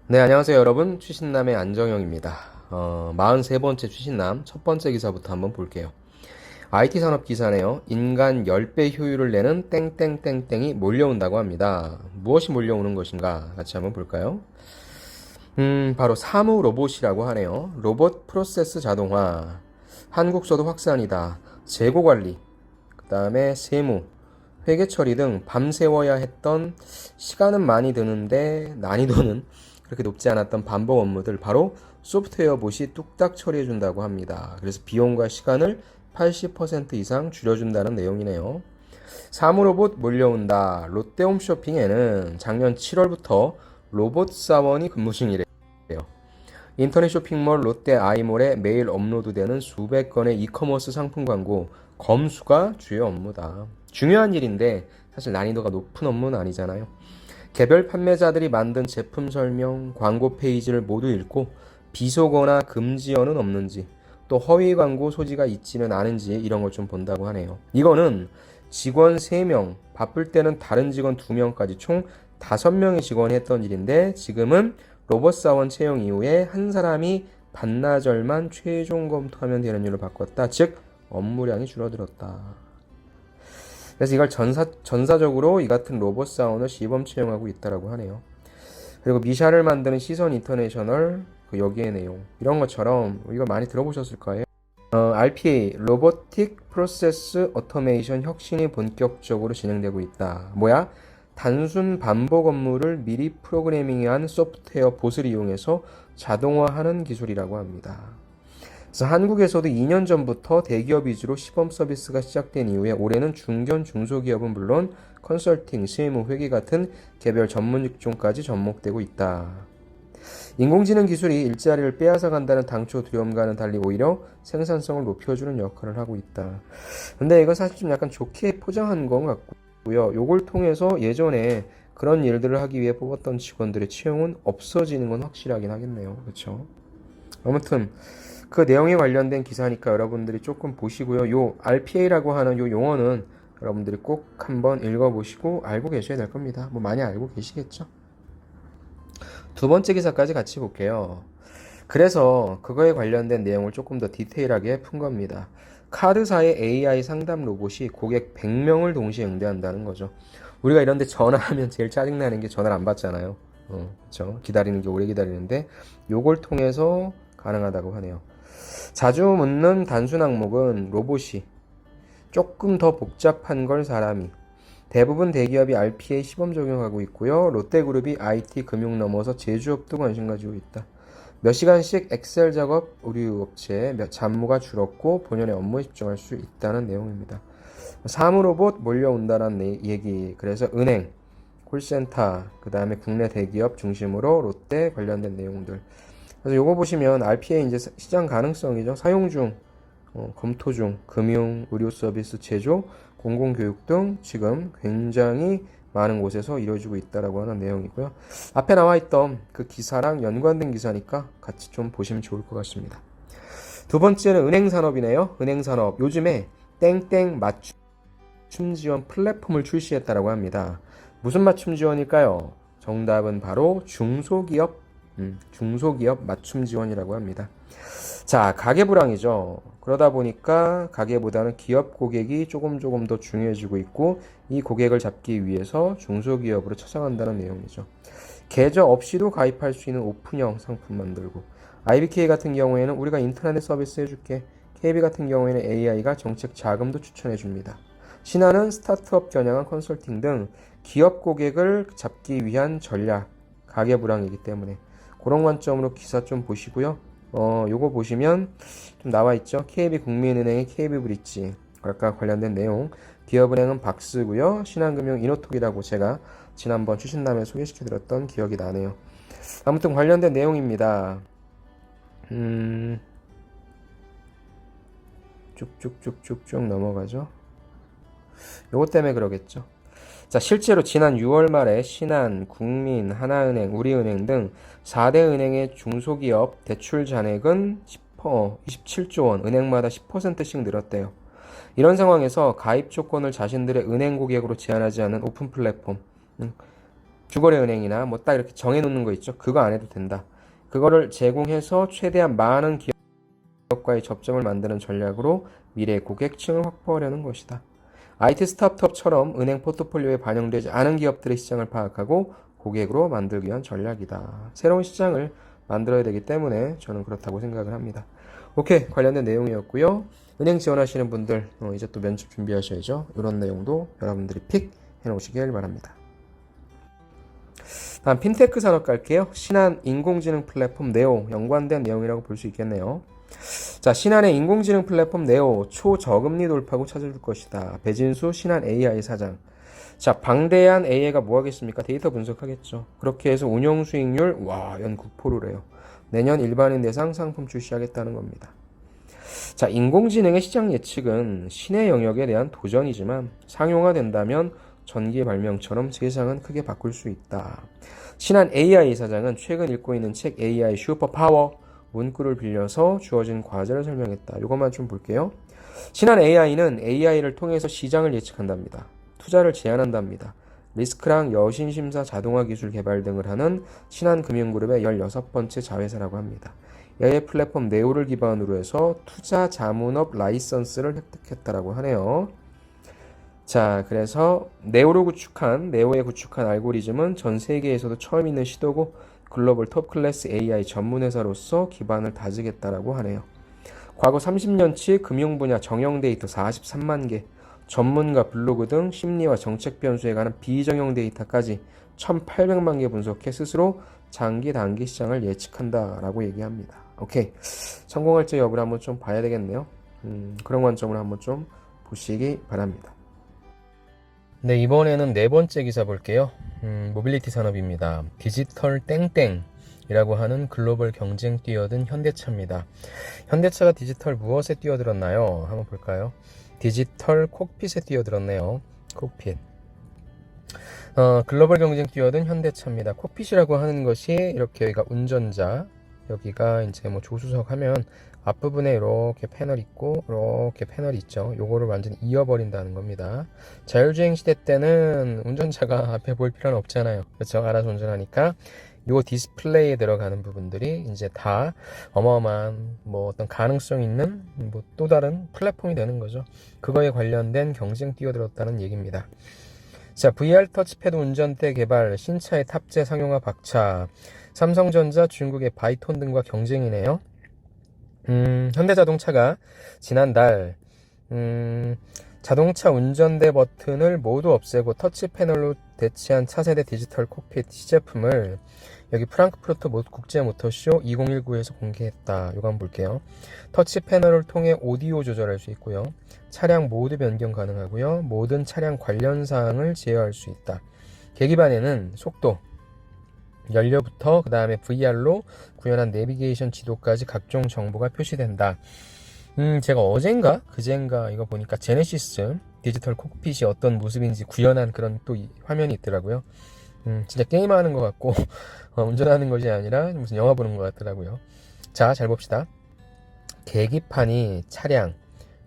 네, 안녕하세요, 여러분. 추신남의 안정영입니다. 43번째 추신남 첫 번째 기사부터 한번 볼게요. IT 산업 기사네요. 인간 10배 효율을 내는 땡땡땡땡이 몰려온다고 합니다. 무엇이 몰려오는 것인가? 같이 한번 볼까요? 바로 사무 로봇이라고 하네요. 로봇 프로세스 자동화. 한국서도 확산이다. 재고 관리. 그 다음에 세무, 회계 처리 등 밤새워야 했던 시간은 많이 드는데 난이도는 그렇게 높지 않았던 반복 업무들 바로 소프트웨어 봇이 뚝딱 처리해준다고 합니다. 그래서 비용과 시간을 80% 이상 줄여준다는 내용이네요. 사무로봇 몰려온다. 롯데홈쇼핑에는 작년 7월부터 로봇 사원이 근무 중이래요. 인터넷 쇼핑몰 롯데 아이몰에 매일 업로드되는 수백 건의 이커머스 상품 광고, 검수가 주요 업무다. 중요한 일인데 사실 난이도가 높은 업무는 아니잖아요. 개별 판매자들이 만든 제품 설명, 광고 페이지를 모두 읽고 비속어나 금지어는 없는지, 또 허위 광고 소지가 있지는 않은지 이런 걸 좀 본다고 하네요. 이거는 직원 3명, 바쁠 때는 다른 직원 2명까지 총 5명의 직원이 했던 일인데 지금은 로봇 사원 채용 이후에 한 사람이 반나절만 최종 검토하면 되는 일로 바꿨다. 즉 업무량이 줄어들었다. 그래서 이걸 전사적으로 이 같은 로봇 사원을 시범 채용하고 있다라고 하네요. 그리고 미샤를 만드는 시선 인터내셔널 그 여기의 내용 이런 것처럼 이거 많이 들어보셨을 거예요. RPA 로보틱 프로세스 오토메이션 혁신이 본격적으로 진행되고 있다. 뭐야? 단순 반복 업무를 미리 프로그래밍한 소프트웨어 봇을 이용해서 자동화하는 기술이라고 합니다. 그래서 한국에서도 2년 전부터 대기업 위주로 시범 서비스가 시작된 이후에 올해는 중견 중소기업은 물론 컨설팅, 세무, 회계 같은 개별 전문 직종까지 접목되고 있다. 인공지능 기술이 일자리를 빼앗아 간다는 당초 두려움과는 달리 오히려 생산성을 높여주는 역할을 하고 있다. 근데 이건 사실 좀 약간 좋게 포장한 것 같고요. 요걸 통해서 예전에 그런 일들을 하기 위해 뽑았던 직원들의 채용은 없어지는 건 확실하긴 하겠네요. 그렇죠? 아무튼 그 내용에 관련된 기사니까 여러분들이 조금 보시고요. 요 RPA라고 하는 요 용어는 여러분들이 꼭 한번 읽어보시고 알고 계셔야 될 겁니다. 뭐 많이 알고 계시겠죠? 두 번째 기사까지 같이 볼게요. 그래서 그거에 관련된 내용을 조금 더 디테일하게 푼 겁니다. 카드사의 AI 상담 로봇이 고객 100명을 동시에 응대한다는 거죠. 우리가 이런데 전화하면 제일 짜증나는 게 전화를 안 받잖아요. 그렇죠? 기다리는 게 오래 기다리는데 요걸 통해서 가능하다고 하네요. 자주 묻는 단순 항목은 로봇이, 조금 더 복잡한 걸 사람이. 대부분 대기업이 RPA 시범 적용하고 있고요. 롯데그룹이 IT 금융 넘어서 제조업도 관심 가지고 있다. 몇 시간씩 엑셀 작업 의류 업체 잡무가 줄었고 본연의 업무에 집중할 수 있다는 내용입니다. 사무로봇 몰려온다는 얘기. 그래서 은행, 콜센터, 그 다음에 국내 대기업 중심으로 롯데 관련된 내용들. 그래서 요거 보시면 RPA 이제 시장 가능성이죠. 사용 중, 검토 중, 금융, 의료 서비스, 제조, 공공교육 등 지금 굉장히 많은 곳에서 이루어지고 있다라고 하는 내용이고요. 앞에 나와 있던 그 기사랑 연관된 기사니까 같이 좀 보시면 좋을 것 같습니다. 두 번째는 은행 산업이네요. 은행 산업. 요즘에 땡땡 맞춤 지원 플랫폼을 출시했다라고 합니다. 무슨 맞춤 지원일까요? 정답은 바로 중소기업 맞춤 지원이라고 합니다. 자, 가계 불황이죠. 그러다 보니까 가계보다는 기업 고객이 조금 더 중요해지고 있고 이 고객을 잡기 위해서 중소기업으로 찾아간다는 내용이죠. 계좌 없이도 가입할 수 있는 오픈형 상품 만들고 IBK 같은 경우에는 우리가 인터넷 서비스 해줄게. KB 같은 경우에는 AI가 정책 자금도 추천해줍니다. 신한은 스타트업 겨냥한 컨설팅 등 기업 고객을 잡기 위한 전략, 가계 불황이기 때문에 그런 관점으로 기사 좀 보시고요. 요거 보시면 좀 나와 있죠. KB 국민은행의 KB 브릿지 아까 관련된 내용. 기업은행은 박스고요. 신한금융 이노톡이라고 제가 지난번 추신남에 소개시켜드렸던 기억이 나네요. 아무튼 관련된 내용입니다. 쭉쭉쭉쭉쭉 넘어가죠. 요것 때문에 그러겠죠. 자, 실제로 지난 6월 말에 신한, 국민, 하나은행, 우리은행 등 4대 은행의 중소기업 대출 잔액은 27조 원, 은행마다 10%씩 늘었대요. 이런 상황에서 가입 조건을 자신들의 은행 고객으로 제한하지 않은 오픈 플랫폼, 주거래은행이나 뭐 딱 이렇게 정해놓는 거 있죠. 그거 안 해도 된다. 그거를 제공해서 최대한 많은 기업과의 접점을 만드는 전략으로 미래 고객층을 확보하려는 것이다. IT 스타트업처럼 은행 포트폴리오에 반영되지 않은 기업들의 시장을 파악하고 고객으로 만들기 위한 전략이다. 새로운 시장을 만들어야 되기 때문에 저는 그렇다고 생각을 합니다. 오케이, 관련된 내용이었고요. 은행 지원하시는 분들 이제 또 면접 준비하셔야죠. 이런 내용도 여러분들이 픽 해놓으시길 바랍니다. 다음 핀테크 산업 갈게요. 신한 인공지능 플랫폼 네오 연관된 내용이라고 볼 수 있겠네요. 자, 신한의 인공지능 플랫폼 네오 초저금리 돌파구 찾아줄 것이다. 배진수 신한 AI 사장. 자, 방대한 AI가 뭐 하겠습니까? 데이터 분석하겠죠. 그렇게 해서 운용 수익률 연 9%래요. 내년 일반인 대상 상품 출시하겠다는 겁니다. 자, 인공지능의 시장 예측은 신의 영역에 대한 도전이지만 상용화된다면 전기 발명처럼 세상은 크게 바꿀 수 있다. 신한 AI 사장은 최근 읽고 있는 책 AI 슈퍼파워 문구를 빌려서 주어진 과제를 설명했다. 이것만 좀 볼게요. 신한 AI는 AI를 통해서 시장을 예측한답니다. 투자를 제한한답니다. 리스크랑 여신심사 자동화 기술 개발 등을 하는 신한금융그룹의 16번째 자회사라고 합니다. AI 플랫폼 네오를 기반으로 해서 투자 자문업 라이선스를 획득했다라고 하네요. 자, 그래서 네오의 구축한 알고리즘은 전 세계에서도 처음 있는 시도고 글로벌 톱 클래스 AI 전문 회사로서 기반을 다지겠다라고 하네요. 과거 30년치 금융 분야 정형 데이터 43만 개, 전문가 블로그 등 심리와 정책 변수에 관한 비정형 데이터까지 1,800만 개 분석해 스스로 장기 단기 시장을 예측한다라고 얘기합니다. 오케이, 성공할지 여부를 한번 좀 봐야 되겠네요. 그런 관점으로 한번 좀 보시기 바랍니다. 네, 이번에는 네 번째 기사 볼게요. 모빌리티 산업입니다. 디지털 땡땡이라고 하는 글로벌 경쟁 뛰어든 현대차입니다. 현대차가 디지털 무엇에 뛰어들었나요? 한번 볼까요? 디지털 콕핏에 뛰어들었네요. 콕핏. 글로벌 경쟁 뛰어든 현대차입니다. 콕핏이라고 하는 것이 이렇게 여기가 운전자, 여기가 이제 뭐 조수석 하면 앞부분에 이렇게 패널 있고 이렇게 패널이 있죠. 요거를 완전히 이어버린다는 겁니다. 자율주행 시대 때는 운전자가 앞에 볼 필요는 없잖아요. 그렇죠? 알아서 운전하니까 요 디스플레이에 들어가는 부분들이 이제 다 어마어마한 뭐 어떤 가능성 있는 뭐 또 다른 플랫폼이 되는 거죠. 그거에 관련된 경쟁 뛰어들었다는 얘기입니다. 자, VR 터치패드 운전대 개발, 신차의 탑재 상용화 박차, 삼성전자, 중국의 바이톤 등과 경쟁이네요. 현대자동차가 지난달 자동차 운전대 버튼을 모두 없애고 터치 패널로 대체한 차세대 디지털 콕핏 시제품을 여기 프랑크푸르트 국제 모터쇼 2019에서 공개했다. 이거 한번 볼게요. 터치 패널을 통해 오디오 조절할 수 있고요. 차량 모드 변경 가능하고요. 모든 차량 관련 사항을 제어할 수 있다. 계기판에는 속도, 연료부터 그 다음에 VR로 구현한 내비게이션 지도까지 각종 정보가 표시된다. 제가 어젠가 그젠가 이거 보니까 제네시스 디지털 콕핏이 어떤 모습인지 구현한 그런 또 화면이 있더라고요. 진짜 게임하는 것 같고 운전하는 것이 아니라 무슨 영화 보는 것 같더라고요. 자, 잘 봅시다. 계기판이 차량,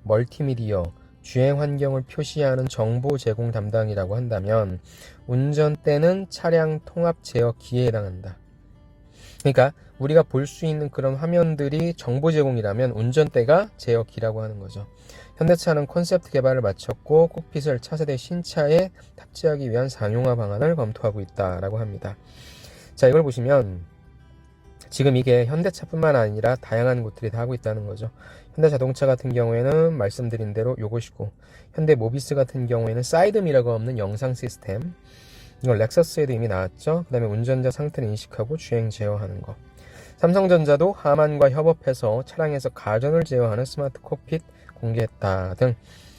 멀티미디어, 주행 환경을 표시하는 정보 제공 담당이라고 한다면 운전대는 차량 통합 제어기에 해당한다. 그러니까 우리가 볼 수 있는 그런 화면들이 정보 제공이라면 운전대가 제어기라고 하는 거죠. 현대차는 콘셉트 개발을 마쳤고 콕핏을 차세대 신차에 탑재하기 위한 상용화 방안을 검토하고 있다라고 합니다. 자, 이걸 보시면 지금 이게 현대차뿐만 아니라 다양한 곳들이 다 하고 있다는 거죠. 현대자동차 같은 경우에는 말씀드린 대로 요것이고, 현대모비스 같은 경우에는 사이드미러가 없는 영상 시스템, 이건 렉서스에도 이미 나왔죠. 그 다음에 운전자 상태를 인식하고 주행 제어하는 거. 삼성전자도 하만과 협업해서 차량에서 가전을 제어하는 스마트 콕핏 공개했다 등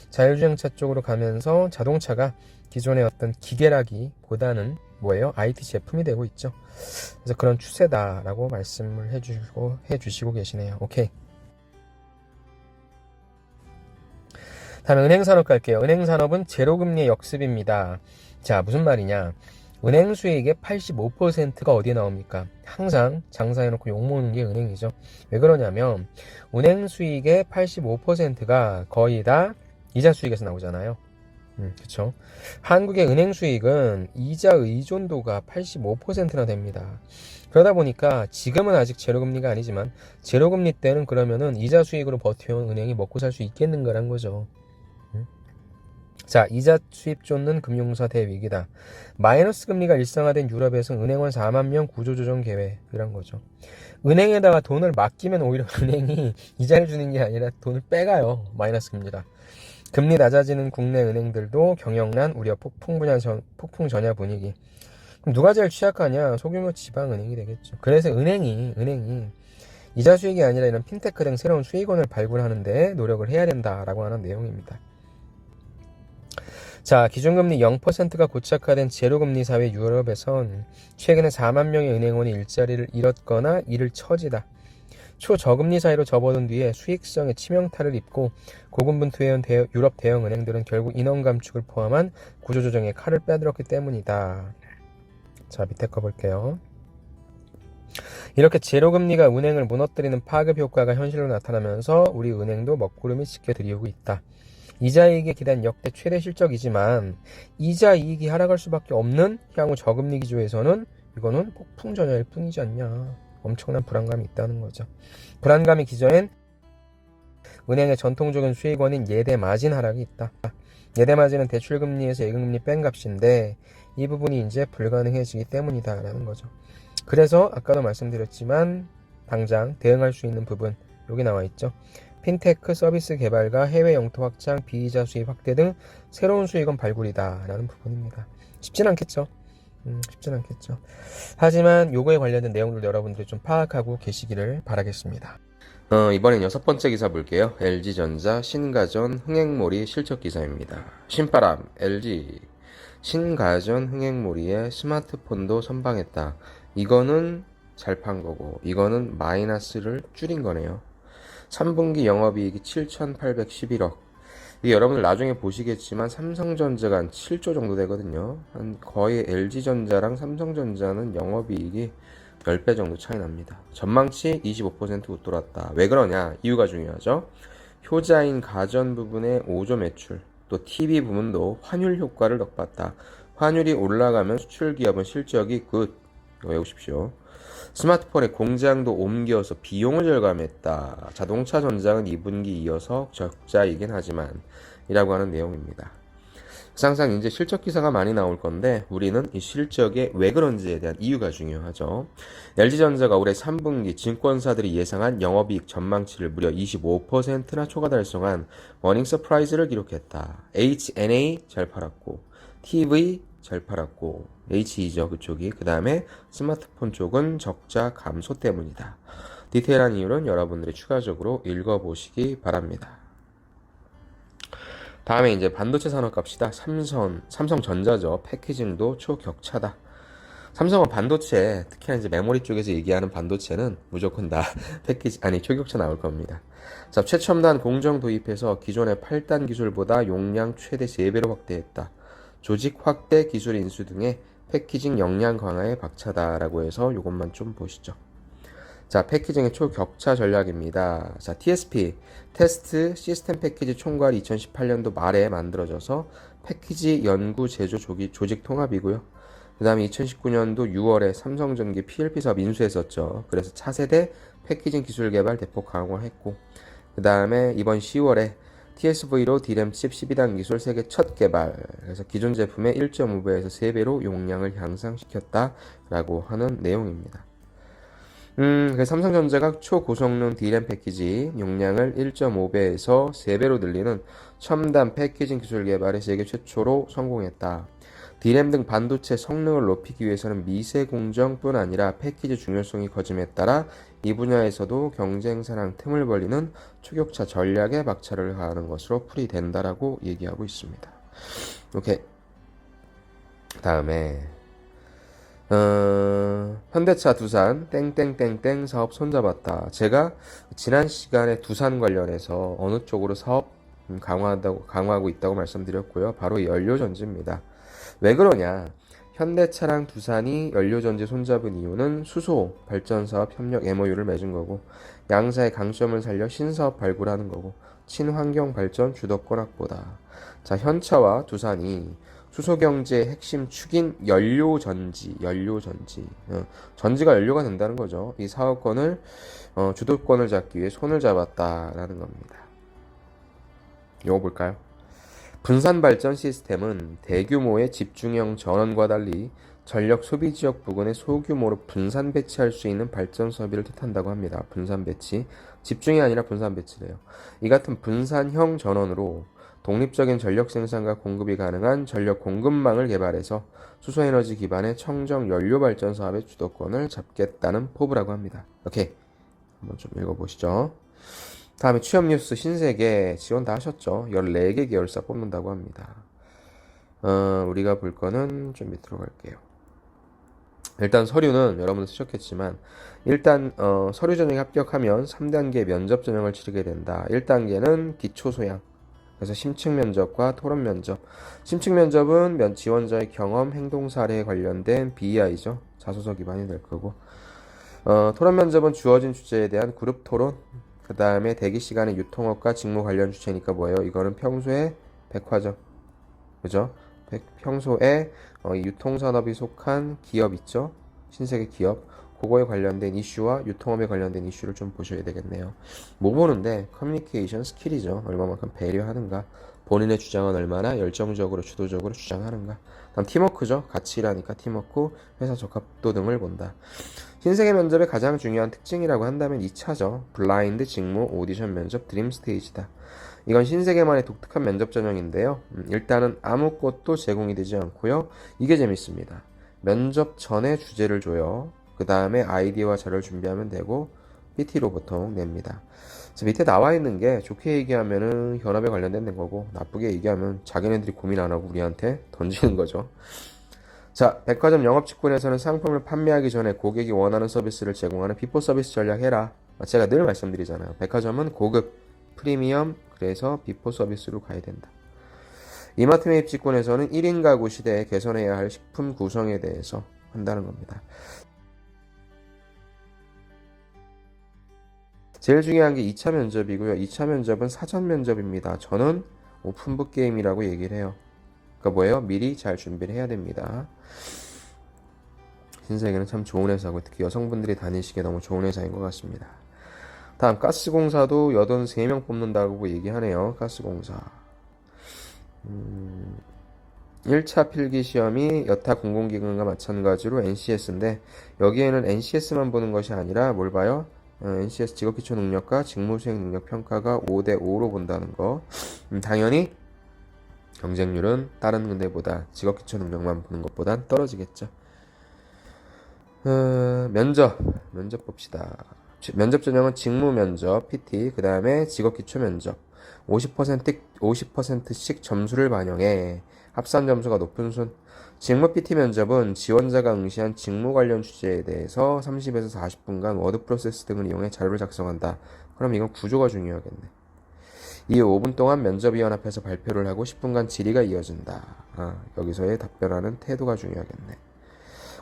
자율주행차 쪽으로 가면서 자동차가 기존의 어떤 기계라기보다는 뭐예요? IT 제품이 되고 있죠. 그래서 그런 추세다라고 말씀을 해주시고 계시네요. 오케이. 다음에 은행산업 갈게요. 은행산업은 제로금리의 역습입니다. 자, 무슨 말이냐? 은행 수익의 85%가 어디에 나옵니까? 항상 장사해놓고 욕먹는 게 은행이죠. 왜 그러냐면 은행 수익의 85%가 거의 다 이자 수익에서 나오잖아요. 그쵸. 한국의 은행 수익은 이자 의존도가 85%나 됩니다. 그러다 보니까 지금은 아직 제로금리가 아니지만 제로금리 때는 그러면은 이자 수익으로 버텨온 은행이 먹고 살 수 있겠는가란 거죠. 음. 자, 이자 수입 쫓는 금융사 대위기다. 마이너스 금리가 일상화된 유럽에서 은행원 4만 명 구조조정 계획이란 거죠. 은행에다가 돈을 맡기면 오히려 은행이 이자를 주는 게 아니라 돈을 빼가요. 마이너스 금리라. 금리 낮아지는 국내 은행들도 경영난 우려 폭풍 전야 분위기. 그럼 누가 제일 취약하냐? 소규모 지방은행이 되겠죠. 그래서 은행이 이자 수익이 아니라 이런 핀테크 등 새로운 수익원을 발굴하는 데 노력을 해야 된다라고 하는 내용입니다. 자, 기준금리 0%가 고착화된 제로금리 사회 유럽에선 최근에 4만 명의 은행원이 일자리를 잃었거나 잃을 처지다. 초저금리 사이로 접어든 뒤에 수익성에 치명타를 입고 고군분투해온 유럽 대형 은행들은 결국 인원 감축을 포함한 구조조정에 칼을 빼들었기 때문이다. 자, 밑에 거 볼게요. 이렇게 제로금리가 은행을 무너뜨리는 파급 효과가 현실로 나타나면서 우리 은행도 먹구름이 지켜드리고 있다. 이자이익에 기댄 역대 최대 실적이지만 이자이익이 하락할 수밖에 없는 향후 저금리 기조에서는 이거는 폭풍전야일 뿐이지 않냐. 엄청난 불안감이 있다는 거죠. 불안감이 기저엔 은행의 전통적인 수익원인 예대 마진 하락이 있다. 예대 마진은 대출금리에서 예금금리 뺀 값인데 이 부분이 이제 불가능해지기 때문이다라는 거죠. 그래서 아까도 말씀드렸지만 당장 대응할 수 있는 부분 여기 나와 있죠. 핀테크 서비스 개발과 해외 영토 확장, 비이자 수입 확대 등 새로운 수익원 발굴이다라는 부분입니다. 쉽진 않겠죠. 쉽진 않겠죠. 하지만 요거에 관련된 내용들 여러분들이 좀 파악하고 계시기를 바라겠습니다. 이번엔 6번째 기사 볼게요. LG전자, 신가전, 흥행몰이 실적 기사입니다. 신바람, LG, 신가전, 흥행몰이에 스마트폰도 선방했다. 이거는 잘 판 거고 이거는 마이너스를 줄인 거네요. 3분기 영업이익이 7,811억. 이게 여러분들 나중에 보시겠지만 삼성전자가 한 7조 정도 되거든요. 한 거의 LG전자랑 삼성전자는 영업이익이 10배 정도 차이 납니다. 전망치 25% 웃돌았다. 왜 그러냐? 이유가 중요하죠. 효자인 가전 부분의 5조 매출, 또 TV 부문도 환율 효과를 덕봤다. 환율이 올라가면 수출 기업은 실적이 굿. 이거 외우십시오. 스마트폰의 공장도 옮겨서 비용을 절감했다. 자동차 전장은 2분기 이어서 적자이긴 하지만 이라고 하는 내용입니다. 항상 이제 실적 기사가 많이 나올 건데 우리는 이 실적에 왜 그런지에 대한 이유가 중요하죠. LG전자가 올해 3분기 증권사들이 예상한 영업이익 전망치를 무려 25%나 초과 달성한 워닝 서프라이즈를 기록했다. HNA 잘 팔았고 TV 잘 팔았고 HE죠 그쪽이. 그 다음에 스마트폰 쪽은 적자 감소 때문이다. 디테일한 이유는 여러분들이 추가적으로 읽어보시기 바랍니다. 다음에 이제 반도체 산업 갑시다. 삼성전자죠. 패키징도 초격차다. 삼성은 반도체, 특히나 이제 메모리 쪽에서 얘기하는 반도체는 무조건 다 초격차 나올 겁니다. 자, 최첨단 공정 도입해서 기존의 8단 기술보다 용량 최대 3배로 확대했다. 조직 확대 기술 인수 등의 패키징 역량 강화에 박차다라고 해서 이것만 좀 보시죠. 자, 패키징의 초격차 전략입니다. 자, TSP, 테스트 시스템 패키지 총괄이 2018년도 말에 만들어져서 패키지 연구 제조 조직 통합이고요. 그 다음에 2019년도 6월에 삼성전기 PLP 사업 인수했었죠. 그래서 차세대 패키징 기술 개발 대폭 강화했고, 그 다음에 이번 10월에 TSV로 D램 칩 12단 기술 세계 첫 개발. 그래서 기존 제품의 1.5배에서 3배로 용량을 향상시켰다라고 하는 내용입니다. 그래서 삼성전자가 초고성능 D램 패키지 용량을 1.5배에서 3배로 늘리는 첨단 패키징 기술 개발에 세계 최초로 성공했다. D램 등 반도체 성능을 높이기 위해서는 미세 공정뿐 아니라 패키지 중요성이 커짐에 따라 이 분야에서도 경쟁사랑 틈을 벌리는 초격차 전략에 박차를 가하는 것으로 풀이된다라고 얘기하고 있습니다. 오케이. 다음에 현대차 두산 땡땡땡땡 사업 손잡았다. 제가 지난 시간에 두산 관련해서 어느 쪽으로 사업 강화하고 있다고 말씀드렸고요. 바로 연료전지입니다. 왜 그러냐? 현대차랑 두산이 연료전지 손잡은 이유는 수소 발전 사업 협력 MOU를 맺은 거고, 양사의 강점을 살려 신사업 발굴하는 거고, 친환경 발전 주도권 확보다. 자, 현차와 두산이 수소경제의 핵심 축인 연료전지, 전지가 연료가 된다는 거죠. 이 사업권을 주도권을 잡기 위해 손을 잡았다라는 겁니다. 이거 볼까요? 분산 발전 시스템은 대규모의 집중형 전원과 달리 전력 소비 지역 부근에 소규모로 분산 배치할 수 있는 발전 설비를 뜻한다고 합니다. 분산 배치. 집중이 아니라 분산 배치래요. 이 같은 분산형 전원으로 독립적인 전력 생산과 공급이 가능한 전력 공급망을 개발해서 수소에너지 기반의 청정 연료 발전 사업의 주도권을 잡겠다는 포부라고 합니다. 오케이. 한번 좀 읽어보시죠. 다음에 취업 뉴스 신세계 지원 다 하셨죠? 14개 계열사 뽑는다고 합니다. 우리가 볼 거는 좀 밑으로 갈게요. 일단 서류는 여러분 쓰셨겠지만 일단 서류 전형에 합격하면 3단계 면접 전형을 치르게 된다. 1단계는 기초 소양. 그래서 심층 면접과 토론 면접. 심층 면접은 지원자의 경험, 행동 사례에 관련된 BEI죠. 자소서 기반이 될 거고. 토론 면접은 주어진 주제에 대한 그룹 토론. 그 다음에 대기 시간의 유통업과 직무 관련 주체니까 뭐예요? 이거는 평소에 백화점. 그죠? 평소에 유통산업이 속한 기업 있죠? 신세계 기업. 그거에 관련된 이슈와 유통업에 관련된 이슈를 좀 보셔야 되겠네요. 뭐 보는데 커뮤니케이션 스킬이죠. 얼마만큼 배려하는가. 본인의 주장은 얼마나 열정적으로 주도적으로 주장하는가. 다음 팀워크죠. 같이 일하니까 팀워크, 회사 적합도 등을 본다. 신세계 면접의 가장 중요한 특징이라고 한다면 2차죠. 블라인드 직무 오디션 면접 드림 스테이지다. 이건 신세계만의 독특한 면접 전형인데요. 일단은 아무것도 제공이 되지 않고요. 이게 재밌습니다. 면접 전에 주제를 줘요. 그 다음에 아이디어와 자료를 준비하면 되고 PT로 보통 냅니다. 그래서 밑에 나와 있는 게 좋게 얘기하면은 현업에 관련된 거고 나쁘게 얘기하면 자기네들이 고민 안 하고 우리한테 던지는 거죠. 자, 백화점 영업 직군에서는 상품을 판매하기 전에 고객이 원하는 서비스를 제공하는 비포 서비스 전략 해라. 제가 늘 말씀드리잖아요. 백화점은 고급, 프리미엄, 그래서 비포 서비스로 가야 된다. 이마트 매입 직군에서는 1인 가구 시대에 개선해야 할 식품 구성에 대해서 한다는 겁니다. 제일 중요한 게 2차 면접이고요. 2차 면접은 사전 면접입니다. 저는 오픈북 게임이라고 얘기를 해요. 그러니까 뭐예요? 미리 잘 준비를 해야 됩니다. 신세계는 참 좋은 회사고 특히 여성분들이 다니시기에 너무 좋은 회사인 것 같습니다. 다음 가스공사도 83명 뽑는다고 얘기하네요. 가스공사. 1차 필기시험이 여타 공공기관과 마찬가지로 NCS인데 여기에는 NCS만 보는 것이 아니라 뭘 봐요? NCS 직업기초 능력과 직무수행 능력 평가가 5대5로 본다는 거. 당연히 경쟁률은 다른 데보다 직업기초 능력만 보는 것보단 떨어지겠죠. 면접 봅시다. 면접 전형은 직무 면접, PT, 그 다음에 직업기초 면접. 50%씩 점수를 반영해 합산 점수가 높은 순. 직무 PT 면접은 지원자가 응시한 직무 관련 주제에 대해서 30에서 40분간 워드 프로세스 등을 이용해 자료를 작성한다. 그럼 이건 구조가 중요하겠네. 이후 5분 동안 면접위원 앞에서 발표를 하고 10분간 질의가 이어진다. 여기서의 답변하는 태도가 중요하겠네.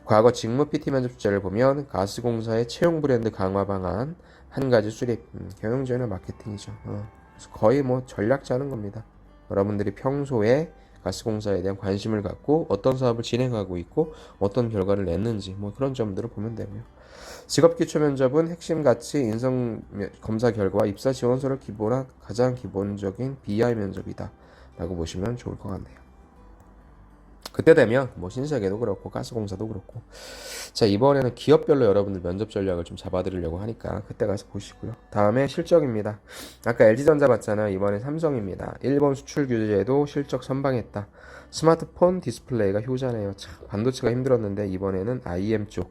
과거 직무 PT 면접 주제를 보면 가스공사의 채용 브랜드 강화 방안, 한 가지 수립, 경영지원과 마케팅이죠. 그래서 거의 뭐 전략 짜는 겁니다. 여러분들이 평소에 가스공사에 대한 관심을 갖고 어떤 사업을 진행하고 있고 어떤 결과를 냈는지 뭐 그런 점들을 보면 되고요. 직업기초 면접은 핵심 가치, 인성 검사 결과와 입사 지원서를 기본한 가장 기본적인 BI 면접이다 라고 보시면 좋을 것 같네요. 그때 되면 뭐 신세계도 그렇고 가스공사도 그렇고. 자, 이번에는 기업별로 여러분들 면접 전략을 좀 잡아드리려고 하니까 그때 가서 보시고요. 다음에 실적입니다. 아까 LG전자 봤잖아요. 이번엔 삼성입니다. 일본 수출 규제에도 실적 선방했다. 스마트폰 디스플레이가 효자네요. 참 반도체가 힘들었는데 이번에는 IM 쪽,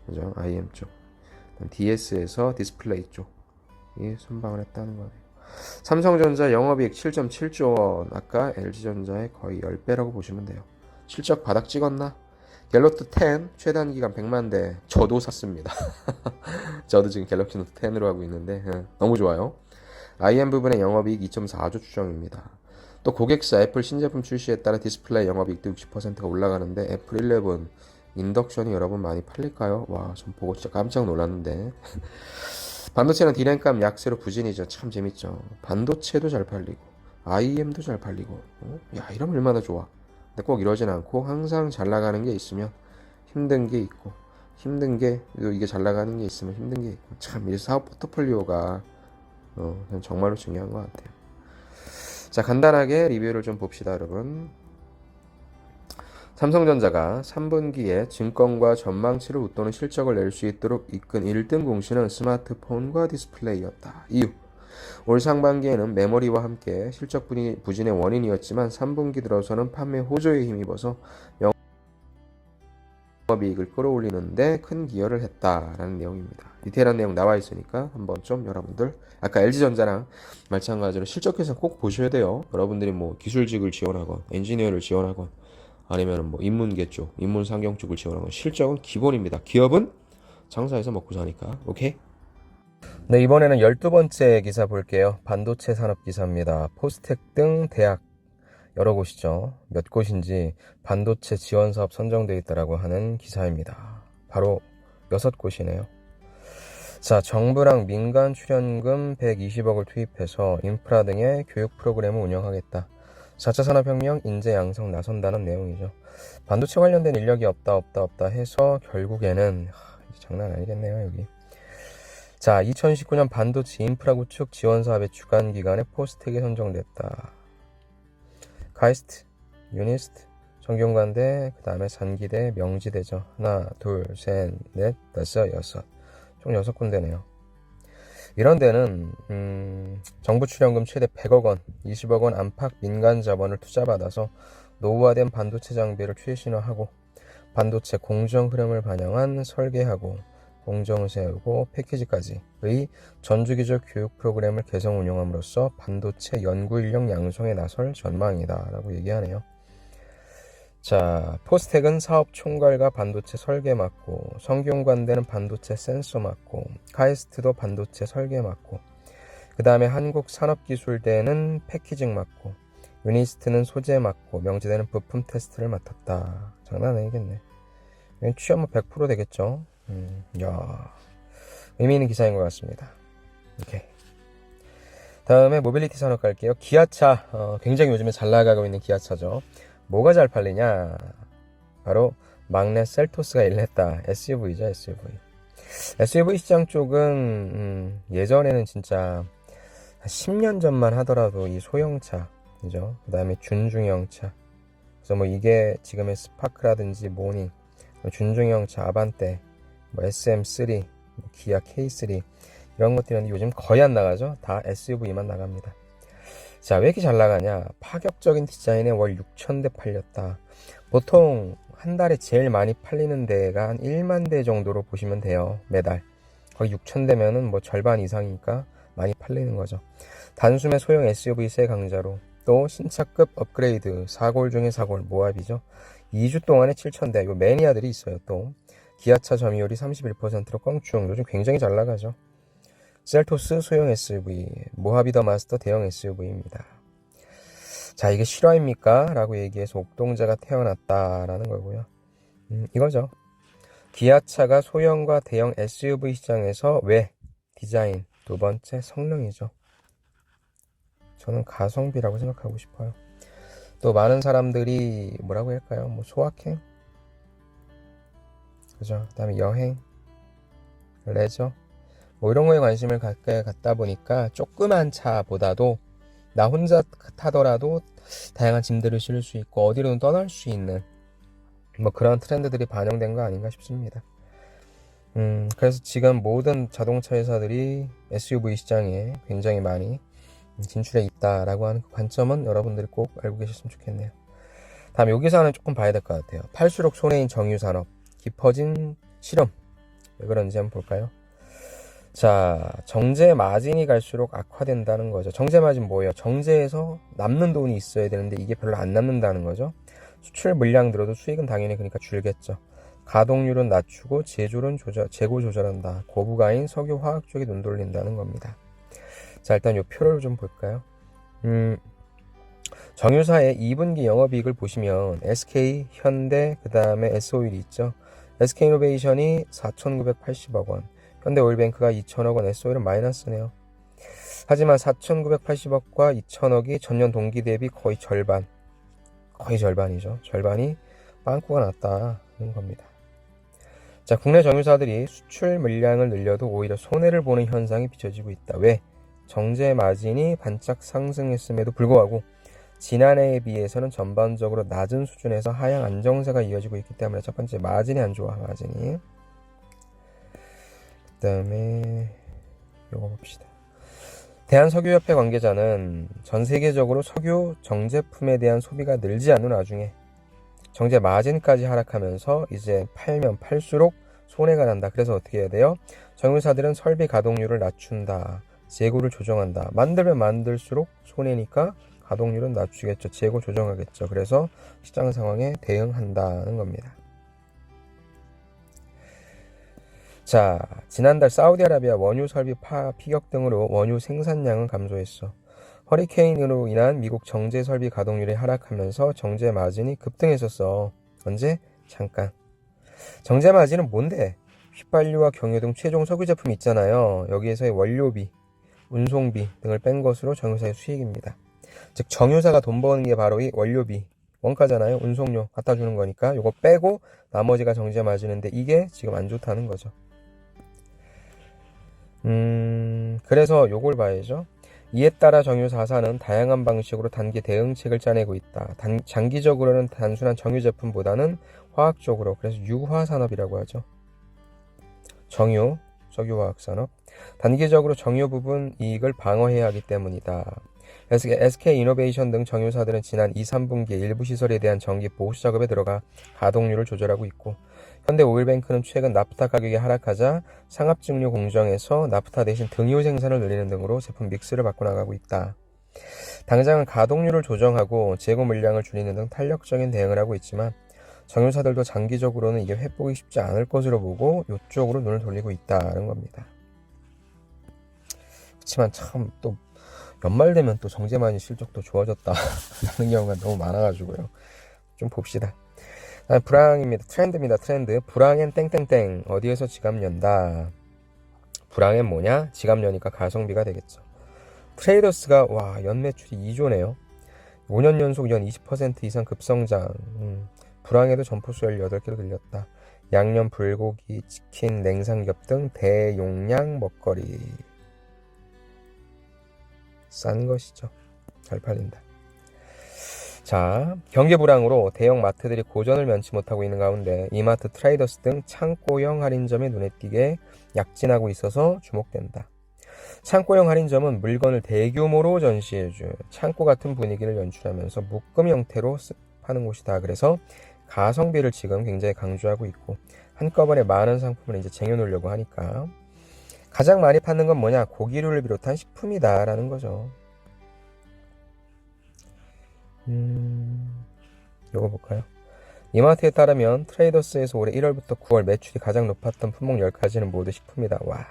그죠? IM 쪽, DS에서 디스플레이 쪽이 선방을 했다는 거네요. 삼성전자 영업이익 7.7조 원. 아까 LG전자의 거의 10배라고 보시면 돼요. 실적 바닥 찍었나? 갤럭시 10 최단 기간 100만 대. 저도 샀습니다. 저도 지금 갤럭시 노트 10으로 하고 있는데 너무 좋아요. IM 부분의 영업이익 2.4조 추정입니다. 또 고객사 애플 신제품 출시에 따라 디스플레이 영업이익도 60%가 올라가는데 애플 11 인덕션이 여러분 많이 팔릴까요? 와, 전 보고 진짜 깜짝 놀랐는데. 반도체는 디램값 약세로 부진이죠. 참 재밌죠. 반도체도 잘 팔리고 IM도 잘 팔리고 야, 이러면 얼마나 좋아. 근데 꼭 이러진 않고 항상 잘 나가는 게 있으면 힘든 게 있고 힘든 게 이게 잘 나가는 게 있으면 힘든 게 있고 참 이 사업 포트폴리오가 정말로 중요한 것 같아요. 자, 간단하게 리뷰를 좀 봅시다, 여러분. 삼성전자가 3분기에 증권과 전망치를 웃도는 실적을 낼 수 있도록 이끈 1등 공신은 스마트폰과 디스플레이였다. 이유: 올 상반기에는 메모리와 함께 실적 부진의 원인이었지만 3분기 들어서는 판매 호조에 힘입어서 영업이익을 끌어올리는데 큰 기여를 했다라는 내용입니다. 디테일한 내용 나와 있으니까 한번 좀 여러분들 아까 LG전자랑 마찬가지로 실적 개선 꼭 보셔야 돼요. 여러분들이 뭐 기술직을 지원하건 엔지니어를 지원하건 아니면 뭐 인문계 쪽, 인문상경 쪽을 지원하건 실적은 기본입니다. 기업은 장사해서 먹고 사니까. 오케이? 네, 이번에는 12번째 기사 볼게요. 반도체 산업 기사입니다. 포스텍 등 대학 여러 곳이죠. 몇 곳인지 반도체 지원 사업 선정되어 있다라고 하는 기사입니다. 바로 6곳이네요. 자, 정부랑 민간 출연금 120억을 투입해서 인프라 등의 교육 프로그램을 운영하겠다. 4차 산업혁명 인재 양성 나선다는 내용이죠. 반도체 관련된 인력이 없다 해서 결국에는 장난 아니겠네요, 여기. 자, 2019년 반도체 인프라 구축 지원 사업의 주관 기관에 포스텍이 선정됐다. 카이스트, 유니스트, 정경관대, 그 다음에 산기대, 명지대죠. 하나, 둘, 셋, 넷, 다섯, 여섯. 총 6군데네요. 이런 데는 정부 출연금 최대 100억 원, 20억 원 안팎 민간 자본을 투자받아서 노후화된 반도체 장비를 최신화하고 반도체 공정 흐름을 반영한 설계하고 공정을 세우고 패키지까지의 전주기적 교육 프로그램을 개성 운영함으로써 반도체 연구 인력 양성에 나설 전망이다 라고 얘기하네요. 자, 포스텍은 사업 총괄과 반도체 설계 맡고, 성균관대는 반도체 센서 맡고, 카이스트도 반도체 설계 맡고, 그 다음에 한국산업기술대는 패키징 맡고, 유니스트는 소재 맡고, 명지대는 부품 테스트를 맡았다. 장난 아니겠네. 취업 100% 되겠죠. 야, 의미 있는 기사인 것 같습니다. 오케이. 다음에 모빌리티 산업 갈게요. 기아차, 굉장히 요즘에 잘 나가고 있는 기아차죠. 뭐가 잘 팔리냐? 바로 막내 셀토스가 일냈다. SUV죠, SUV. SUV 시장 쪽은 예전에는 진짜 10년 전만 하더라도 이 소형차, 그죠? 그 다음에 준중형차. 그래서 뭐 이게 지금의 스파크라든지 모닝, 준중형차 아반떼, 뭐 SM3, 뭐 기아 K3 이런 것들은 요즘 거의 안 나가죠. 다 SUV만 나갑니다. 자, 왜 이렇게 잘 나가냐? 파격적인 디자인에 월 6,000대 팔렸다. 보통 한 달에 제일 많이 팔리는 데가 한 1만 대 정도로 보시면 돼요. 매달. 거의 6,000대면은 뭐 절반 이상이니까 많이 팔리는 거죠. 단숨에 소형 SUV 새 강자로 또 신차급 업그레이드 4골 중에 4골 모합이죠. 2주 동안에 7,000대. 요 매니아들이 있어요. 또 기아차 점유율이 31%로 껑충. 요즘 굉장히 잘 나가죠. 셀토스 소형 SUV, 모하비 더 마스터 대형 SUV입니다. 자, 이게 실화입니까? 라고 얘기해서 옥동자가 태어났다라는 거고요. 이거죠. 기아차가 소형과 대형 SUV 시장에서 왜? 디자인, 두 번째 성능이죠. 저는 가성비라고 생각하고 싶어요. 또 많은 사람들이 뭐라고 할까요? 뭐 소확행? 그죠? 그 다음에 여행, 레저, 뭐 이런 거에 관심을 가까이 갖다 보니까 조그만 차보다도 나 혼자 타더라도 다양한 짐들을 실을 수 있고 어디로든 떠날 수 있는 뭐 그런 트렌드들이 반영된 거 아닌가 싶습니다. 그래서 지금 모든 자동차 회사들이 SUV 시장에 굉장히 많이 진출해 있다라고 하는 그 관점은 여러분들이 꼭 알고 계셨으면 좋겠네요. 다음 여기서 조금 봐야 될 것 같아요. 팔수록 손해인 정유산업, 깊어진 실험. 왜 그런지 한번 볼까요? 자, 정제 마진이 갈수록 악화된다는 거죠. 정제 마진 뭐예요? 정제에서 남는 돈이 있어야 되는데 이게 별로 안 남는다는 거죠. 수출 물량 늘어도 수익은 당연히 그러니까 줄겠죠. 가동률은 낮추고 재고 조절한다. 고부가인 석유 화학 쪽에 눈 돌린다는 겁니다. 자, 일단 이 표를 좀 볼까요? 정유사의 2분기 영업이익을 보시면 SK, 현대, 그 다음에 S-오일이 있죠. SK이노베이션이 4,980억 원, 현대오일뱅크가 2,000억 원, S-오일은 마이너스네요. 하지만 4,980억과 2,000억이 전년 동기 대비 거의 절반이죠. 절반이 빵꾸가 났다는 겁니다. 자, 국내 정유사들이 수출 물량을 늘려도 오히려 손해를 보는 현상이 비춰지고 있다. 왜? 정제 마진이 반짝 상승했음에도 불구하고 지난해에 비해서는 전반적으로 낮은 수준에서 하향 안정세가 이어지고 있기 때문에 첫 번째 마진이 안 좋아. 마진이. 그 다음에 요거 봅시다. 대한석유협회 관계자는 전 세계적으로 석유 정제품에 대한 소비가 늘지 않는 와중에 정제 마진까지 하락하면서 이제 팔면 팔수록 손해가 난다. 그래서 어떻게 해야 돼요? 정유사들은 설비 가동률을 낮춘다. 재고를 조정한다. 만들면 만들수록 손해니까 가동률은 낮추겠죠. 재고 조정하겠죠. 그래서 시장 상황에 대응한다는 겁니다. 자, 지난달 사우디아라비아 원유 설비 피격 등으로 원유 생산량은 감소했어. 허리케인으로 인한 미국 정제 설비 가동률이 하락하면서 정제 마진이 급등했었어. 언제? 잠깐. 정제 마진은 뭔데? 휘발유와 경유 등 최종 석유 제품이 있잖아요. 여기에서의 원료비, 운송비 등을 뺀 것으로 정유사의 수익입니다. 즉 정유사가 돈 버는 게 바로 이 원료비, 원가잖아요. 운송료 갖다 주는 거니까 요거 빼고 나머지가 정제 마진인데 이게 지금 안 좋다는 거죠. 그래서 요걸 봐야죠. 이에 따라 정유사사는 다양한 방식으로 단기 대응책을 짜내고 있다. 장기적으로는 단순한 정유 제품보다는 화학적으로, 그래서 유화산업이라고 하죠. 정유, 석유화학산업. 단기적으로 정유 부분 이익을 방어해야 하기 때문이다. SK이노베이션 등 정유사들은 지난 2, 3분기에 일부 시설에 대한 정기 보수 작업에 들어가 가동률을 조절하고 있고, 현대오일뱅크는 최근 나프타 가격이 하락하자 상합증류 공정에서 나프타 대신 등유 생산을 늘리는 등으로 제품 믹스를 바꿔나가고 있다. 당장은 가동률을 조정하고 재고 물량을 줄이는 등 탄력적인 대응을 하고 있지만 정유사들도 장기적으로는 이게 회복이 쉽지 않을 것으로 보고 이쪽으로 눈을 돌리고 있다는 겁니다. 그렇지만 참 또 연말 되면 또 정제마진 실적도 좋아졌다라는 경우가 너무 많아가지고요. 좀 봅시다. 불황입니다. 트렌드입니다. 트렌드. 불황엔 땡땡땡. 어디에서 지갑 연다. 불황엔 뭐냐? 지갑 여니까 가성비가 되겠죠. 트레이더스가 연매출이 2조네요. 5년 연속 연 20% 이상 급성장. 불황에도 점포수 18개로 늘렸다. 양념, 불고기, 치킨, 냉삼겹 등 대용량 먹거리. 싼 것이죠. 잘 팔린다. 자, 경기 불황으로 대형 마트들이 고전을 면치 못하고 있는 가운데 이마트, 트레이더스 등 창고형 할인점이 눈에 띄게 약진하고 있어서 주목된다. 창고형 할인점은 물건을 대규모로 전시해준 창고 같은 분위기를 연출하면서 묶음 형태로 파는 곳이다. 그래서 가성비를 지금 굉장히 강조하고 있고 한꺼번에 많은 상품을 이제 쟁여놓으려고 하니까 가장 많이 파는 건 뭐냐? 고기류를 비롯한 식품이다 라는 거죠. 요거 볼까요? 이마트에 따르면 트레이더스에서 올해 1월부터 9월 매출이 가장 높았던 품목 10가지는 모두 식품이다. 와,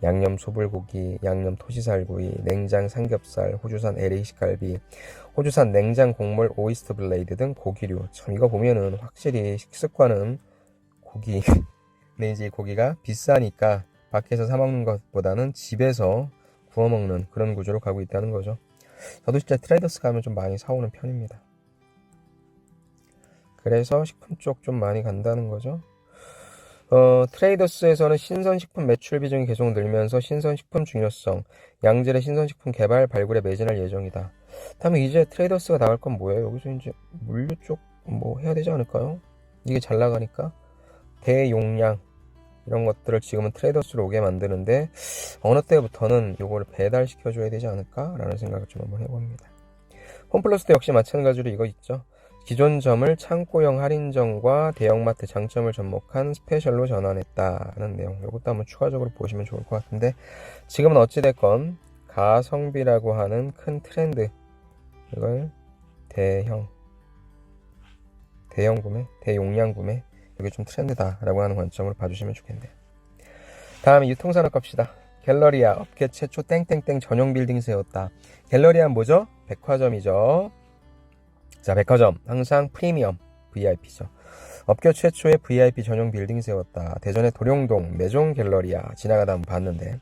양념 소불고기, 양념 토시살구이, 냉장 삼겹살, 호주산 LA식갈비, 호주산 냉장 곡물 오이스터 블레이드 등 고기류. 참 이거 보면은 확실히 식습관은 고기 근데 이제 고기가 비싸니까 밖에서 사 먹는 것보다는 집에서 구워 먹는 그런 구조로 가고 있다는 거죠. 저도 진짜 트레이더스 가면 좀 많이 사오는 편입니다. 그래서 식품 쪽 좀 많이 간다는 거죠. 트레이더스에서는 신선식품 매출 비중이 계속 늘면서 신선식품 중요성, 양질의 신선식품 개발 발굴에 매진할 예정이다. 다음에 이제 트레이더스가 나갈 건 뭐예요? 여기서 이제 물류 쪽 뭐 해야 되지 않을까요? 이게 잘 나가니까 대용량 이런 것들을 지금은 트레이더스로 오게 만드는데 어느 때부터는 요거를 배달시켜줘야 되지 않을까라는 생각을 좀 한번 해봅니다. 홈플러스도 역시 마찬가지로 이거 있죠. 기존 점을 창고형 할인점과 대형마트 장점을 접목한 스페셜로 전환했다는 내용. 이것도 한번 추가적으로 보시면 좋을 것 같은데 지금은 어찌됐건 가성비라고 하는 큰 트렌드, 이걸 대형 구매, 대용량 구매, 이게 좀 트렌드다라고 하는 관점으로 봐주시면 좋겠네요. 다음에 유통산업 갑시다. 갤러리아 업계 최초 땡땡땡 전용 빌딩 세웠다. 갤러리아 뭐죠? 백화점이죠. 자, 백화점 항상 프리미엄 VIP죠. 업계 최초의 VIP 전용 빌딩 세웠다. 대전의 도룡동 매종 갤러리아 지나가다 한번 봤는데,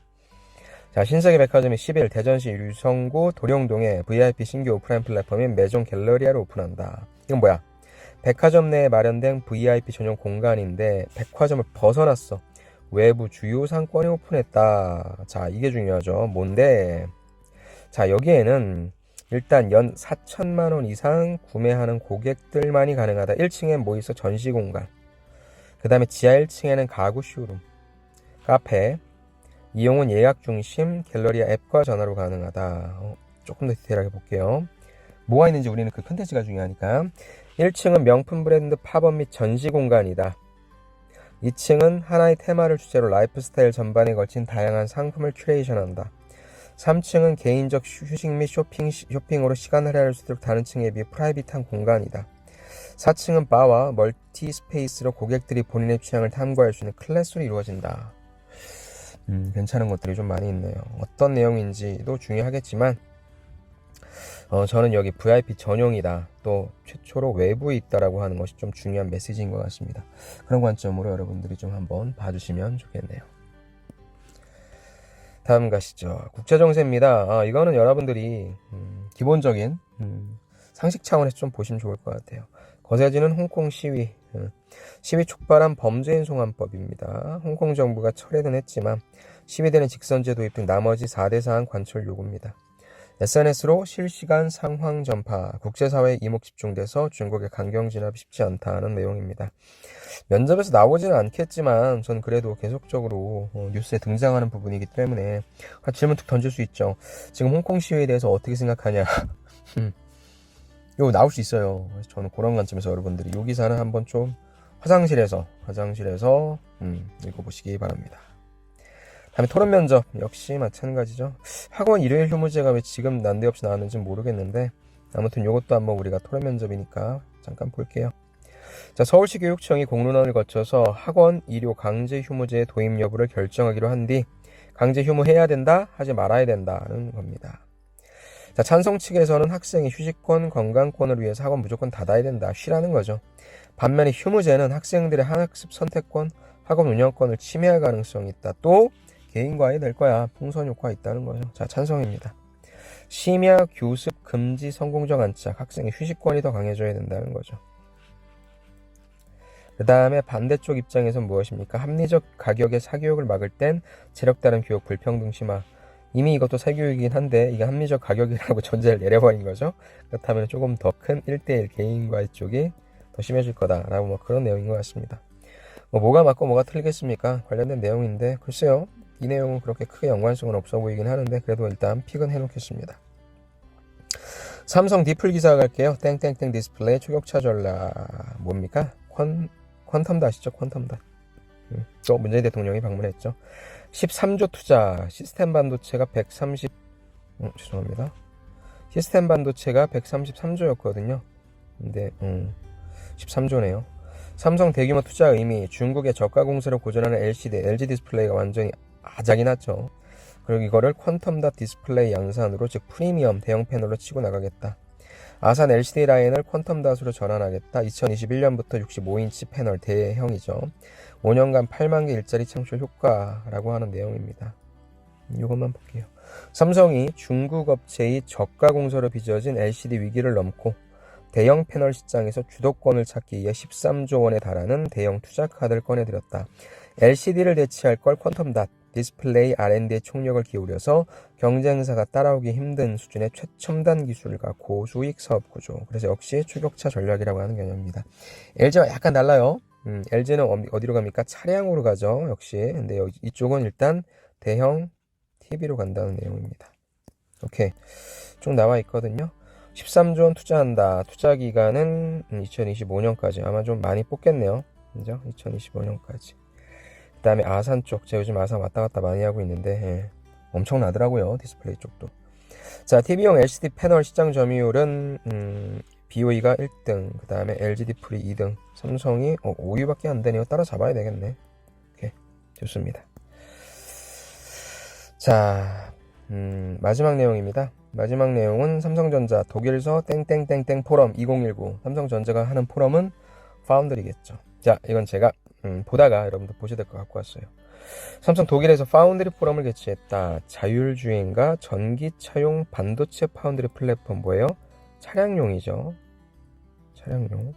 자, 신세계 백화점이 10일 대전시 유성구 도룡동에 VIP 신규 오프라인 플랫폼인 매종 갤러리아를 오픈한다. 이건 뭐야? 백화점 내에 마련된 VIP 전용 공간인데 백화점을 벗어났어. 외부 주요 상권에 오픈했다. 자, 이게 중요하죠. 뭔데? 자, 여기에는 일단 연 4천만 원 이상 구매하는 고객들만이 가능하다. 1층에 뭐 있어? 전시 공간. 그 다음에 지하 1층에는 가구 쇼룸, 카페, 이용은 예약 중심, 갤러리아 앱과 전화로 가능하다. 조금 더 디테일하게 볼게요. 뭐가 있는지 우리는 그 컨텐츠가 중요하니까. 1층은 명품 브랜드 팝업 및 전시 공간이다. 2층은 하나의 테마를 주제로 라이프 스타일 전반에 걸친 다양한 상품을 큐레이션한다. 3층은 개인적 휴식 및 쇼핑으로 시간을 할애할 수 있도록 다른 층에 비해 프라이빗한 공간이다. 4층은 바와 멀티 스페이스로 고객들이 본인의 취향을 탐구할 수 있는 클래스로 이루어진다. 괜찮은 것들이 좀 많이 있네요. 어떤 내용인지도 중요하겠지만 저는 여기 VIP 전용이다, 또 최초로 외부에 있다라고 하는 것이 좀 중요한 메시지인 것 같습니다. 그런 관점으로 여러분들이 좀 한번 봐주시면 좋겠네요. 다음 가시죠. 국제정세입니다. 이거는 여러분들이 기본적인 상식 차원에서 좀 보시면 좋을 것 같아요. 거세지는 홍콩 시위, 시위 촉발한 범죄인 송환법입니다. 홍콩 정부가 철회는 했지만 시위대는 직선제 도입 등 나머지 4대 사안 관철 요구입니다. SNS로 실시간 상황 전파, 국제사회에 이목 집중돼서 중국의 강경 진압이 쉽지 않다는 내용입니다. 면접에서 나오지는 않겠지만 전 그래도 계속적으로 뉴스에 등장하는 부분이기 때문에 질문 툭 던질 수 있죠. 지금 홍콩 시위에 대해서 어떻게 생각하냐. 이거 나올 수 있어요. 그래서 저는 그런 관점에서 여러분들이 이 기사는 한번 좀 화장실에서 읽어보시기 바랍니다. 다음에 토론 면접 역시 마찬가지죠. 학원 일요일 휴무제가 왜 지금 난데없이 나왔는지 모르겠는데 아무튼 이것도 한번 우리가 토론 면접이니까 잠깐 볼게요. 자, 서울시 교육청이 공론화를 거쳐서 학원 일요 강제 휴무제 도입 여부를 결정하기로 한 뒤 강제 휴무해야 된다, 하지 말아야 된다는 겁니다. 자, 찬성 측에서는 학생의 휴식권, 건강권을 위해서 학원 무조건 닫아야 된다, 쉬라는 거죠. 반면에 휴무제는 학생들의 학습 선택권, 학원 운영권을 침해할 가능성이 있다. 또 개인 과외 될 거야. 풍선 효과가 있다는 거죠. 자, 찬성입니다. 심야 교습 금지 성공적 안착, 학생의 휴식권이 더 강해져야 된다는 거죠. 그 다음에 반대쪽 입장에선 무엇입니까? 합리적 가격의 사교육을 막을 땐 체력 다른 교육 불평등 심화. 이미 이것도 사교육이긴 한데 이게 합리적 가격이라고 전제를 내려버린 거죠. 그렇다면 조금 더 큰 1대1 개인 과외 쪽이 더 심해질 거다라고 뭐 그런 내용인 것 같습니다. 뭐가 맞고 뭐가 틀리겠습니까? 관련된 내용인데 글쎄요. 이 내용은 그렇게 크게 연관성은 없어 보이긴 하는데 그래도 일단 픽은 해놓겠습니다. 삼성 디플 기사 갈게요. 땡땡땡 디스플레이 초격차 전략 뭡니까? 퀀텀 닷이죠. 퀀텀 닷. 또 문재인 대통령이 방문했죠. 13조 투자, 시스템 반도체가 133조였거든요. 근데 13조네요. 삼성 대규모 투자 의미, 중국의 저가 공세로 고전하는 LG 디스플레이가 완전히 아작이 났죠. 그리고 이거를 퀀텀 닷 디스플레이 양산으로, 즉 프리미엄 대형 패널로 치고 나가겠다. 아산 LCD 라인을 퀀텀 닷으로 전환하겠다. 2021년부터 65인치 패널 대형이죠. 5년간 8만 개 일자리 창출 효과라고 하는 내용입니다. 이것만 볼게요. 삼성이 중국 업체의 저가 공세로 빚어진 LCD 위기를 넘고 대형 패널 시장에서 주도권을 찾기 위해 13조 원에 달하는 대형 투자 카드를 꺼내들였다. LCD를 대체할 걸 퀀텀 닷 디스플레이 R&D에 총력을 기울여서 경쟁사가 따라오기 힘든 수준의 최첨단 기술과 고수익 사업 구조. 그래서 역시 추격차 전략이라고 하는 개념입니다. LG와 약간 달라요. LG는 어디로 갑니까? 차량으로 가죠. 역시. 근데 이쪽은 일단 대형 TV로 간다는 내용입니다. 오케이. 쭉 나와 있거든요. 13조 원 투자한다. 투자 기간은 2025년까지. 아마 좀 많이 뽑겠네요. 그죠? 2025년까지. 그 다음에 아산 쪽. 제가 요즘 아산 왔다 갔다 많이 하고 있는데 엄청나더라고요. 디스플레이 쪽도. 자, TV용 LCD 패널 시장 점유율은 BOE가 1등, 그 다음에 LG 디플이 2등, 삼성이 5위밖에 안 되네요. 따라잡아야 되겠네. 오케이, 좋습니다. 자, 마지막 내용입니다. 마지막 내용은 삼성전자 독일서 땡땡땡땡 포럼 2019. 삼성전자가 하는 포럼은 파운드리겠죠. 자, 이건 제가 보다가 여러분들 보셔야 될 것 갖고 왔어요. 삼성 독일에서 파운드리 포럼을 개최했다. 자율주행과 전기차용 반도체 파운드리 플랫폼 뭐예요? 차량용이죠. 차량용.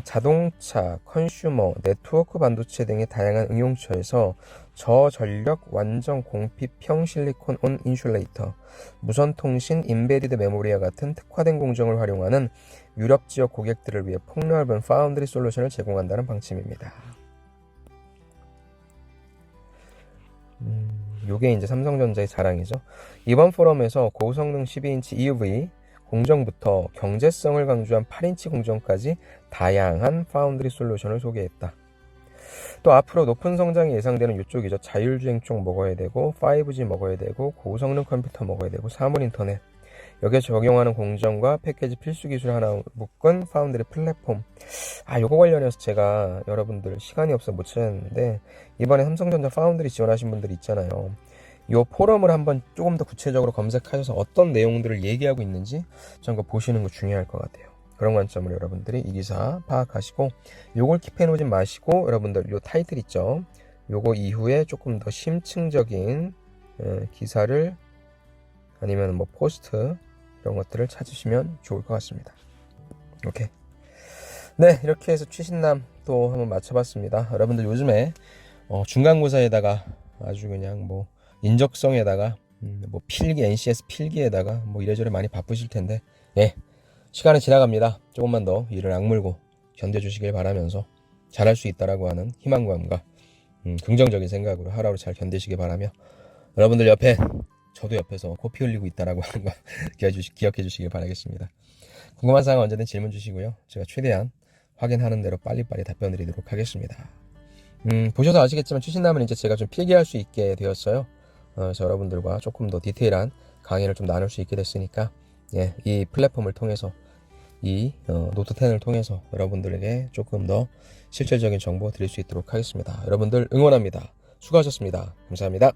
자동차, 컨슈머, 네트워크 반도체 등의 다양한 응용처에서 저전력 완전 공피평 실리콘 온 인슐레이터, 무선통신 임베디드 메모리와 같은 특화된 공정을 활용하는 유럽 지역 고객들을 위해 폭넓은 파운드리 솔루션을 제공한다는 방침입니다. 요게 이제 삼성전자의 자랑이죠. 이번 포럼에서 고성능 12인치 EUV 공정부터 경제성을 강조한 8인치 공정까지 다양한 파운드리 솔루션을 소개했다. 또 앞으로 높은 성장이 예상되는 이쪽이죠. 자율주행 쪽 먹어야 되고 5G 먹어야 되고 고성능 컴퓨터 먹어야 되고 사물 인터넷, 여기에 적용하는 공정과 패키지 필수 기술 하나 묶은 파운드리 플랫폼. 요거 관련해서 제가 여러분들 시간이 없어 못 찾았는데 이번에 삼성전자 파운드리 지원하신 분들 있잖아요. 이 포럼을 한번 조금 더 구체적으로 검색하셔서 어떤 내용들을 얘기하고 있는지 좀 보시는 거 중요할 것 같아요. 그런 관점으로 여러분들이 이 기사 파악하시고 요걸 킵해 놓지 마시고 여러분들 요 타이틀 있죠. 요거 이후에 조금 더 심층적인 기사를 아니면 뭐 포스트 이런 것들을 찾으시면 좋을 것 같습니다. 오케이. 네, 이렇게 해서 최신남 또 한번 맞춰봤습니다. 여러분들 요즘에 중간고사에다가 아주 그냥 뭐 인적성에다가 뭐 필기, NCS 필기에다가 뭐 이래저래 많이 바쁘실 텐데, 예, 시간은 지나갑니다. 조금만 더 이를 악물고 견뎌주시길 바라면서 잘할 수 있다라고 하는 희망감과 긍정적인 생각으로 하루하루 잘 견디시길 바라며, 여러분들 옆에 저도 옆에서 코피 흘리고 있다라고 하는 거 기억해 주시길 바라겠습니다. 궁금한 사항은 언제든 질문 주시고요. 제가 최대한 확인하는 대로 빨리빨리 답변 드리도록 하겠습니다. 보셔서 아시겠지만 최신남은 이제 제가 좀 필기할 수 있게 되었어요. 그래서 여러분들과 조금 더 디테일한 강의를 좀 나눌 수 있게 됐으니까, 예, 이 플랫폼을 통해서 이 노트 10을 통해서 여러분들에게 조금 더 실질적인 정보 드릴 수 있도록 하겠습니다. 여러분들 응원합니다. 수고하셨습니다. 감사합니다.